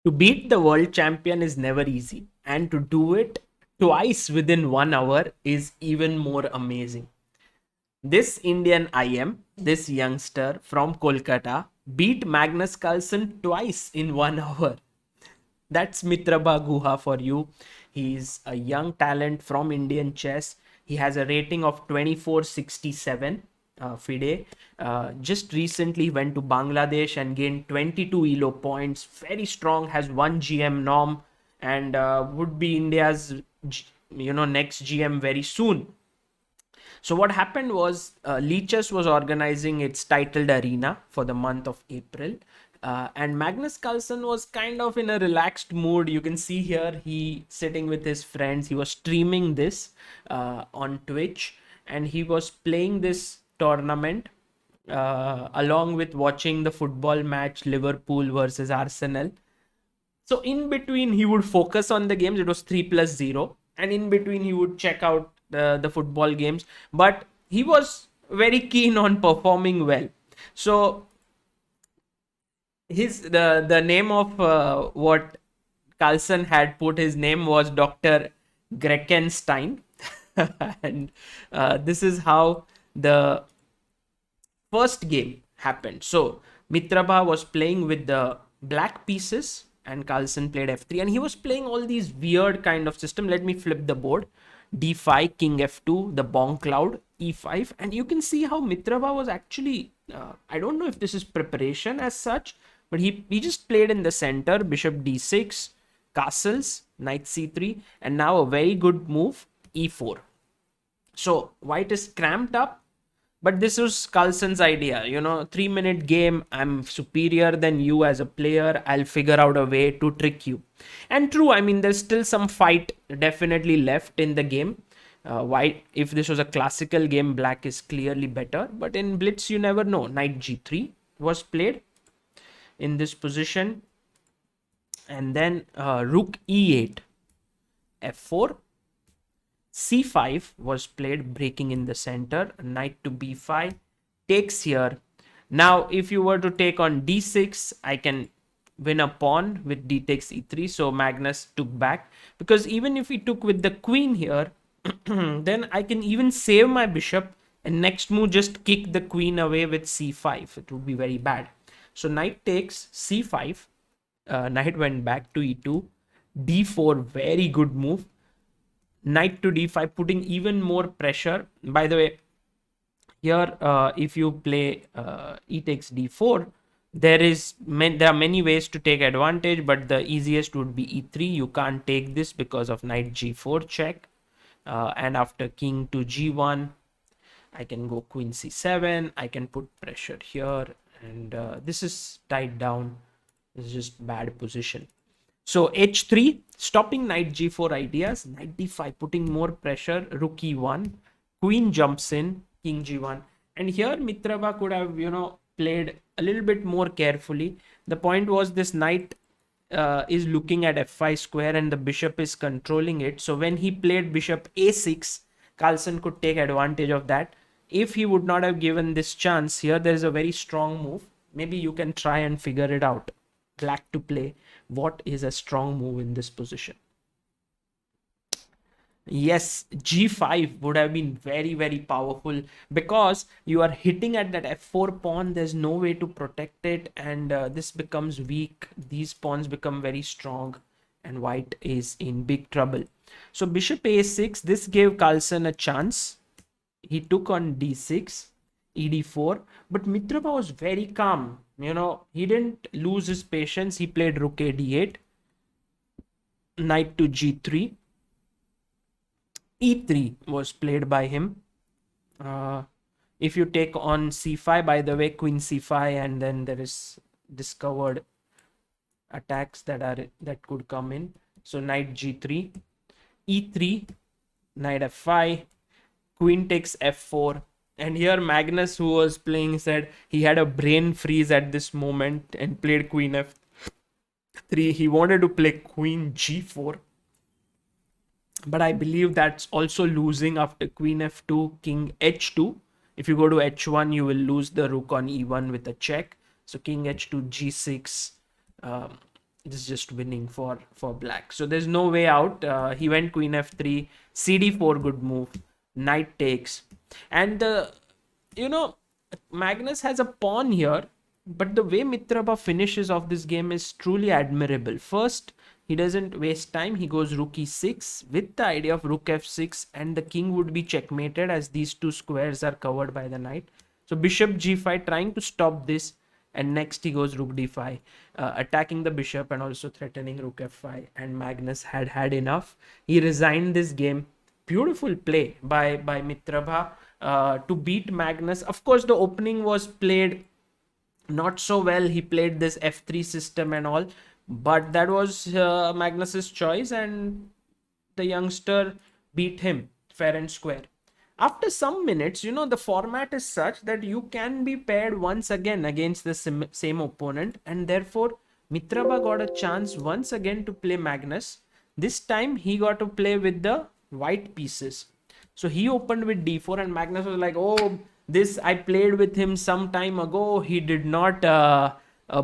To beat the world champion is never easy, and to do it twice within 1 hour is even more amazing. This Indian IM, this youngster from Kolkata, beat Magnus Carlsen twice in 1 hour. That's Mitrabha Guha for you. He's a young talent from Indian chess. He has a rating of 2467 FIDE. Just recently went to Bangladesh and gained 22 ELO points. Very strong, has one GM norm, and would be India's next GM very soon. So what happened was Leeches was organizing its titled arena for the month of April. And Magnus Carlsen was kind of in a relaxed mood. You can see here he sitting with his friends. He was streaming this on Twitch, and he was playing this tournament along with watching the football match Liverpool versus Arsenal. So in between, he would focus on the games. It was 3+0, and in between, he would check out the football games. But he was very keen on performing well. So the name of what Carlsen had put his name was Dr. Greckenstein, and this is how the first game happened. So Mitrabha was playing with the black pieces and Carlsen played f3, and he was playing all these weird kind of system. Let me flip the board. d5, king f2, the bong cloud, e5, and you can see how Mitrabha was actually I don't know if this is preparation as such, but he just played in the center, bishop d6, castles, knight c3, and now a very good move, e4. So white is cramped up, but this was Carlsen's idea. 3-minute game. I'm superior than you as a player. I'll figure out a way to trick you. And true, I mean, there's still some fight definitely left in the game. White, if this was a classical game, black is clearly better. But in Blitz, you never know. Knight g3 was played in this position. And then rook e8, f4, c5 was played, breaking in the center. Knight to b5 takes here. Now if you were to take on d6, I can win a pawn with d takes e3. So Magnus took back, because even if he took with the queen here, then I can even save my bishop, and next move just kick the queen away with c5. It would be very bad. So knight takes c5, knight went back to e2, d4, very good move. Knight to d5, putting even more pressure. By the way, here if you play e takes d4, there are many ways to take advantage, but the easiest would be e3. You can't take this because of knight g4 check, and after king to g1, I can go queen c7. I can put pressure here, and this is tied down. This is just bad position. So h3, stopping knight g4 ideas. Knight d5, putting more pressure. Rook e1, queen jumps in, king g1. And here Mitrabha could have, played a little bit more carefully. The point was this knight is looking at f5 square and the bishop is controlling it. So when he played bishop a6, Carlsen could take advantage of that. If he would not have given this chance, here there is a very strong move. Maybe you can try and figure it out. Black to play. What is a strong move in this position? Yes, g5 would have been very, very powerful, because you are hitting at that f4 pawn. There's no way to protect it, and this becomes weak. These pawns become very strong, and white is in big trouble. So bishop a6, this gave Carlsen a chance. He took on d6, ed4, but Mitrabha was very calm. He didn't lose his patience. He played rook a d8, knight to g3, e3 was played by him. If you take on c5, by the way, queen c5, and then there is discovered attacks that could come in. So knight g3, e3, knight f5, queen takes f4. And here Magnus, who was playing, said he had a brain freeze at this moment and played queen f3. He wanted to play queen g4, but I believe that's also losing after queen f2, king h2. If you go to h1, you will lose the rook on e1 with a check. So king h2, g6, this is just winning for black. So there's no way out. He went queen f3, cd4, good move, knight takes. And the, you know, Magnus has a pawn here, but the way Mitraba finishes off this game is truly admirable. First, he doesn't waste time. He goes rook e6 with the idea of rook f6, and the king would be checkmated as these two squares are covered by the knight. So bishop g5, trying to stop this, and next he goes rook d5, attacking the bishop and also threatening rook f5. And Magnus had enough. He resigned this game. Beautiful play by Mitrabha to beat Magnus. Of course, the opening was played not so well. He played this f3 system and all, but that was Magnus's choice, and the youngster beat him fair and square. After some minutes, you know, the format is such that you can be paired once again against the same opponent, and therefore Mitraba got a chance once again to play Magnus. This time he got to play with the white pieces. So he opened with d4, and Magnus was like, oh, this I played with him some time ago. He did not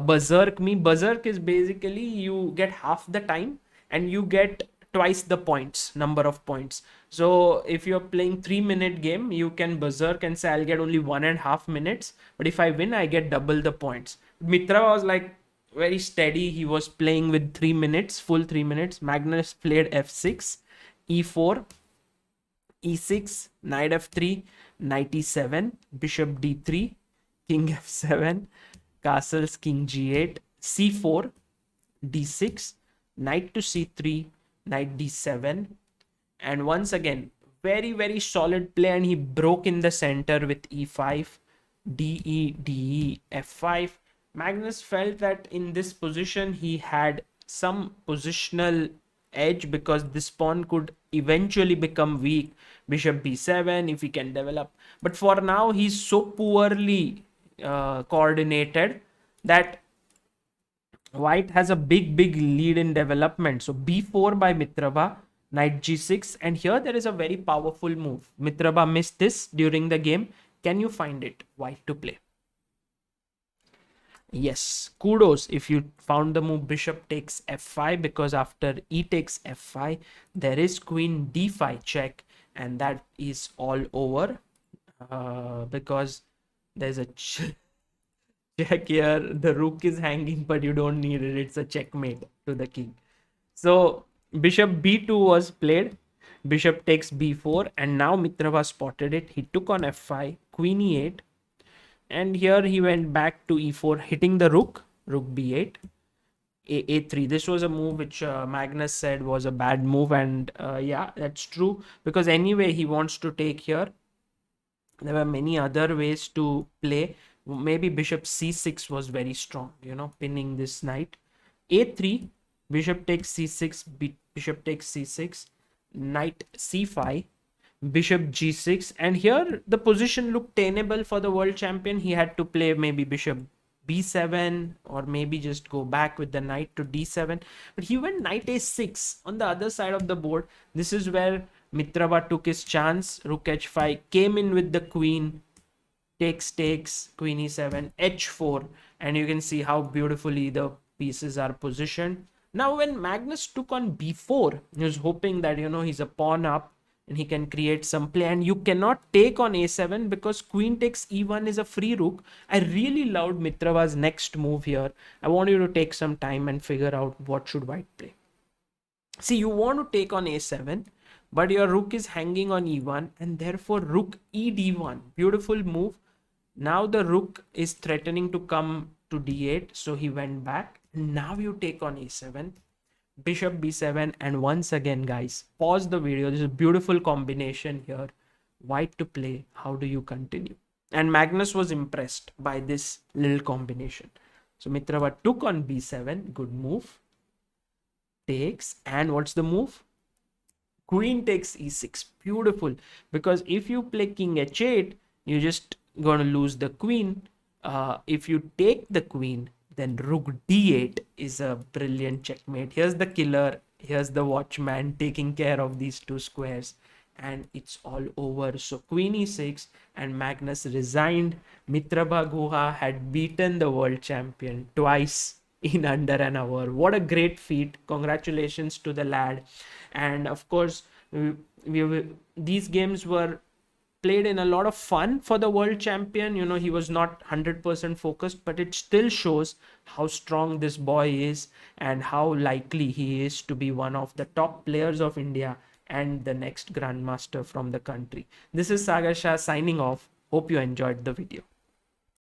berserk me. Berserk is basically you get half the time and you get twice the points, number of points. So if you're playing 3-minute game, you can berserk and say I'll get only 1.5 minutes, but if I win, I get double the points. Mitra was like very steady. He was playing with 3 minutes, full 3 minutes. Magnus played f6, e4, e6, knight f3, knight e7, bishop d3, king f7, castles, king g8, c4, d6, knight to c3, knight d7. And once again, very solid play, and he broke in the center with e5, de, f5. Magnus felt that in this position he had some positional edge because this pawn could eventually become weak. Bishop b7 if he can develop, but for now he's so poorly coordinated that white has a big lead in development. So b4 by Mitraba, knight g6, and here there is a very powerful move. Mitraba missed this during the game. Can you find it? White to play. Yes, kudos if you found the move bishop takes f5, because after e takes f5 there is queen d5 check, and that is all over because there's a check here. The rook is hanging, but you don't need it. It's a checkmate to the king. So bishop b2 was played, bishop takes b4, and now Mitrava spotted it. He took on f5, queen e8, and here he went back to e4, hitting the rook b8, a3. This was a move which Magnus said was a bad move, and yeah, that's true, because anyway he wants to take here. There were many other ways to play. Maybe bishop c6 was very strong, you know, pinning this knight. a3, bishop takes c6, bishop takes c6, knight c5, bishop g6, and here the position looked tenable for the world champion. He had to play maybe bishop b7 or maybe just go back with the knight to d7, but he went knight a6 on the other side of the board. This is where Mitrava took his chance. Rook h5, came in with the queen, takes, queen e7, h4, and you can see how beautifully the pieces are positioned. Now when Magnus took on b4, he was hoping that, you know, he's a pawn up and he can create some play, and you cannot take on a7 because queen takes e1 is a free rook. I really loved Mitrava's next move here. I want you to take some time and figure out what should white play. See, you want to take on a7, but your rook is hanging on e1, and therefore rook e d1. Beautiful move. Now the rook is threatening to come to d8, so he went back. Now you take on a7, bishop b7, and once again, guys, pause the video. There's a beautiful combination here. White to play. How do you continue? And Magnus was impressed by this little combination. So Mitrava took on b7. Good move. Takes, and what's the move? Queen takes e6. Beautiful, because if you play king h8, you're just going to lose the queen. If you take the queen, then rook d8 is a brilliant checkmate. Here's the killer, here's the watchman taking care of these two squares, and it's all over. So queen e6, and Magnus resigned. Mitrabha Guha had beaten the world champion twice in under an hour. What a great feat. Congratulations to the lad. And of course, these games were played in a lot of fun for the world champion. He was not 100% focused, but it still shows how strong this boy is and how likely he is to be one of the top players of India and the next grandmaster from the country. This is Sagar Shah signing off. Hope you enjoyed the video.